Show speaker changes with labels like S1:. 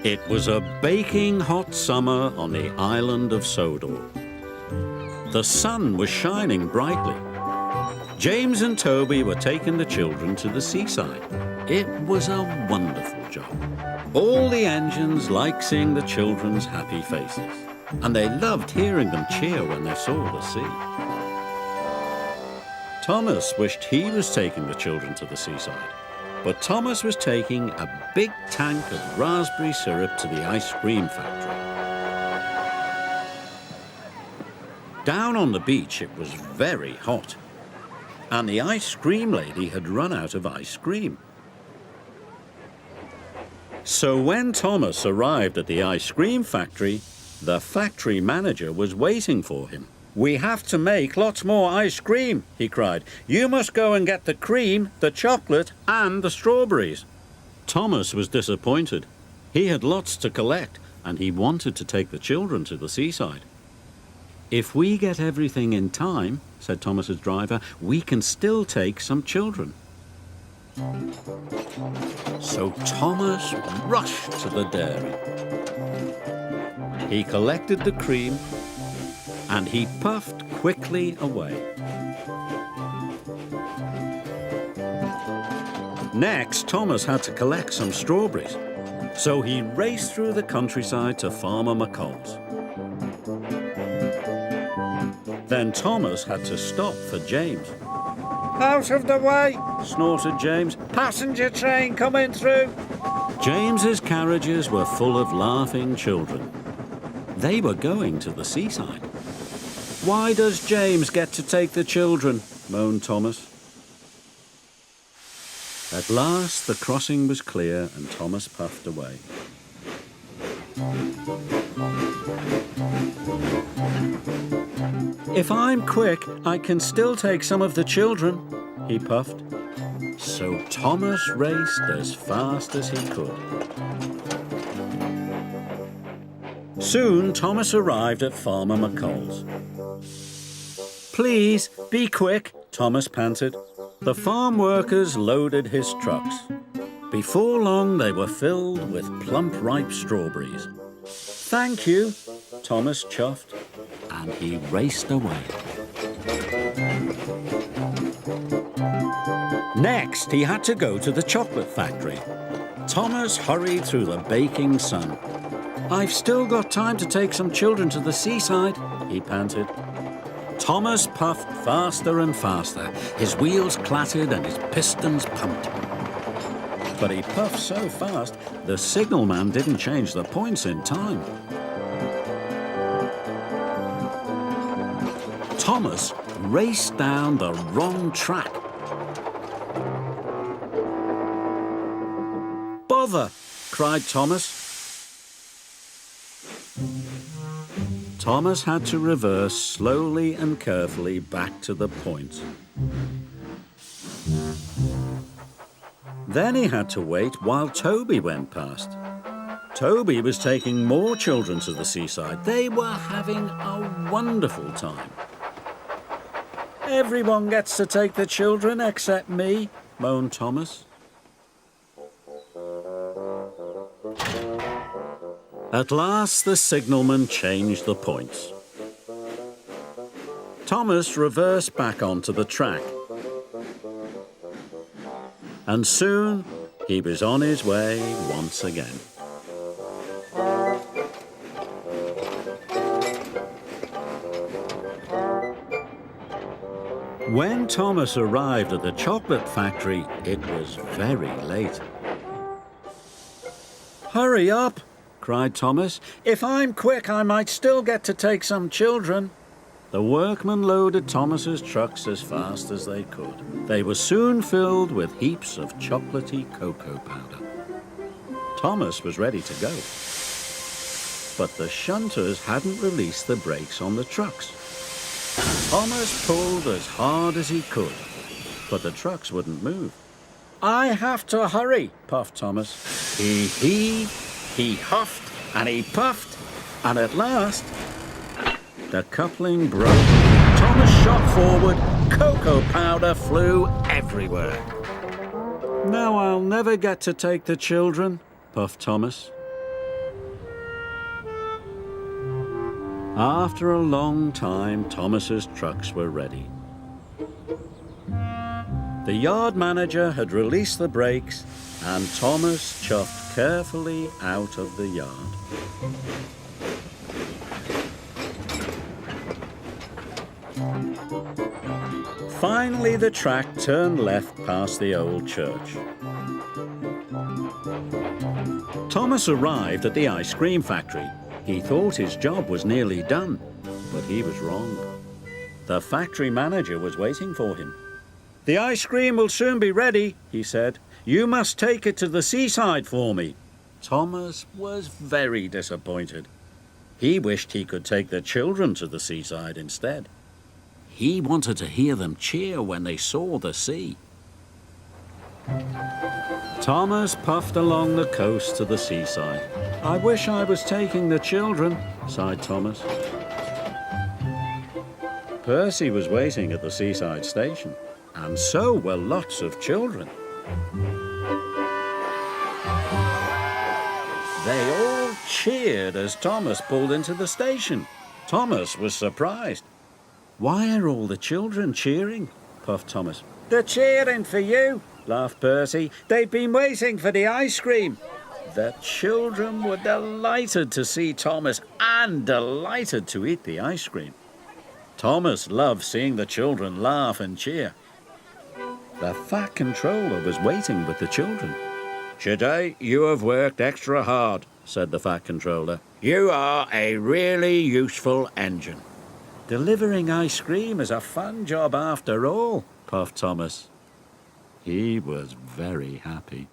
S1: It was a baking hot summer on the island of Sodor. The sun was shining brightly. James and Toby were taking the children to the seaside. It was a wonderful job. All the engines liked seeing the children's happy faces, and they loved hearing them cheer when they saw the sea. Thomas wished he was taking the children to the seaside, but Thomas was taking a big tank of raspberry syrup to the ice cream factory. Down on the beach it was very hot, and the ice cream lady had run out of ice cream. So when Thomas arrived at the ice cream factory, the factory manager was waiting for him. "We have to make lots more ice cream," he cried. "You must go and get the cream, the chocolate, and the strawberries." Thomas was disappointed. He had lots to collect, and he wanted to take the children to the seaside. "If we get everything in time," said Thomas's driver, "we can still take some children." So Thomas rushed to the dairy. He collected the cream and he puffed quickly away. Next, Thomas had to collect some strawberries, so he raced through the countryside to Farmer McColl's. Then Thomas had to stop for James. "Out of the way!" snorted James. "Passenger train coming through!" James's carriages were full of laughing children. They were going to the seaside. "Why does James get to take the children?" moaned Thomas. At last the crossing was clear and Thomas puffed away. "If I'm quick, I can still take some of the children," he puffed. So Thomas raced as fast as he could. Soon Thomas arrived at Farmer McColl's. "Please, be quick," Thomas panted. The farm workers loaded his trucks. Before long they were filled with plump, ripe strawberries. "Thank you," Thomas chuffed, and he raced away. Next, he had to go to the chocolate factory. Thomas hurried through the baking sun. "I've still got time to take some children to the seaside," he panted. Thomas puffed faster and faster. His wheels clattered and his pistons pumped. But he puffed so fast, the signalman didn't change the points in time. Thomas raced down the wrong track. "Bother!" cried Thomas. Thomas had to reverse slowly and carefully back to the point. Then he had to wait while Toby went past. Toby was taking more children to the seaside. They were having a wonderful time. "Everyone gets to take the children except me," moaned Thomas. At last the signalman changed the points. Thomas reversed back onto the track. And soon he was on his way once again. When Thomas arrived at the chocolate factory, it was very late. "Hurry up!" cried Thomas. "If I'm quick, I might still get to take some children." The workmen loaded Thomas's trucks as fast as they could. They were soon filled with heaps of chocolatey cocoa powder. Thomas was ready to go. But the shunters hadn't released the brakes on the trucks. Thomas pulled as hard as he could, but the trucks wouldn't move. "I have to hurry," puffed Thomas. He heaved, he huffed, and he puffed, and at last the coupling broke. Thomas shot forward. Cocoa powder flew everywhere. "Now I'll never get to take the children," puffed Thomas. After a long time, Thomas's trucks were ready. The yard manager had released the brakes, and Thomas chuffed carefully out of the yard. Finally, the track turned left past the old church. Thomas arrived at the ice cream factory. He thought his job was nearly done, but he was wrong. The factory manager was waiting for him. "The ice cream will soon be ready," he said. "You must take it to the seaside for me." Thomas was very disappointed. He wished he could take the children to the seaside instead. He wanted to hear them cheer when they saw the sea. Thomas puffed along the coast to the seaside. "I wish I was taking the children," sighed Thomas. Percy was waiting at the seaside station, and so were lots of children. They all cheered as Thomas pulled into the station. Thomas was surprised. "Why are all the children cheering?" puffed Thomas. "They're cheering for you," laughed Percy. "They've been waiting for the ice cream." The children were delighted to see Thomas and delighted to eat the ice cream. Thomas loved seeing the children laugh and cheer. The Fat Controller was waiting with the children. "Today you have worked extra hard," said the Fat Controller. "You are a really useful engine." "Delivering ice cream is a fun job after all," puffed Thomas. He was very happy.